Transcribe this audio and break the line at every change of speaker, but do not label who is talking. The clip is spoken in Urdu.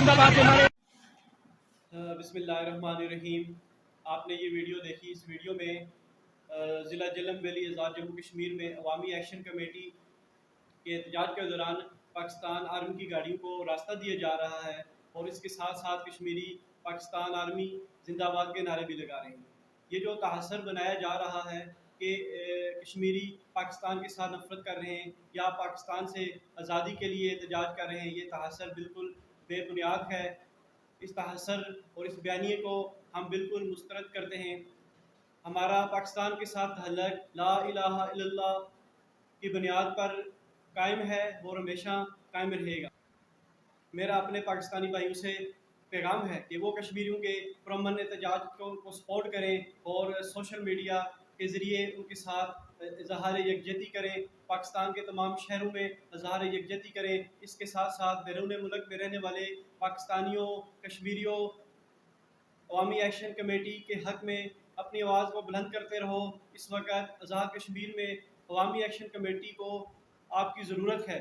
بسم اللہ الرحمن الرحیم. آپ نے یہ ویڈیو دیکھی. اس ویڈیو میں ضلع جہلم ویلی آزاد جموں کشمیر میں عوامی ایکشن کمیٹی کے احتجاج کے دوران پاکستان آرمی کی گاڑیوں کو راستہ دیا جا رہا ہے اور اس کے ساتھ ساتھ کشمیری پاکستان آرمی زندہ باد کے نعرے بھی لگا رہے ہیں. یہ جو تحسر بنایا جا رہا ہے کہ کشمیری پاکستان کے ساتھ نفرت کر رہے ہیں یا پاکستان سے آزادی کے لیے احتجاج کر رہے ہیں، یہ تحسر بالکل بے بنیاد ہے. اس تحسر اور اس بیانیے کو ہم بالکل مسترد کرتے ہیں. ہمارا پاکستان کے ساتھ تعلق لا الہ الا اللہ کی بنیاد پر قائم ہے اور ہمیشہ قائم رہے گا. میرا اپنے پاکستانی بھائیوں سے پیغام ہے کہ وہ کشمیریوں کے پرامن احتجاج کو سپورٹ کریں اور سوشل میڈیا کے ذریعے ان کے ساتھ اظہار یکجہتی کریں. پاکستان کے تمام شہروں میں اظہار یکجہتی کریں. اس کے ساتھ ساتھ بیرون ملک میں رہنے والے پاکستانیوں، کشمیریوں عوامی ایکشن کمیٹی کے حق میں اپنی آواز کو بلند کرتے رہو. اس وقت آزاد کشمیر میں عوامی ایکشن کمیٹی کو آپ کی ضرورت ہے.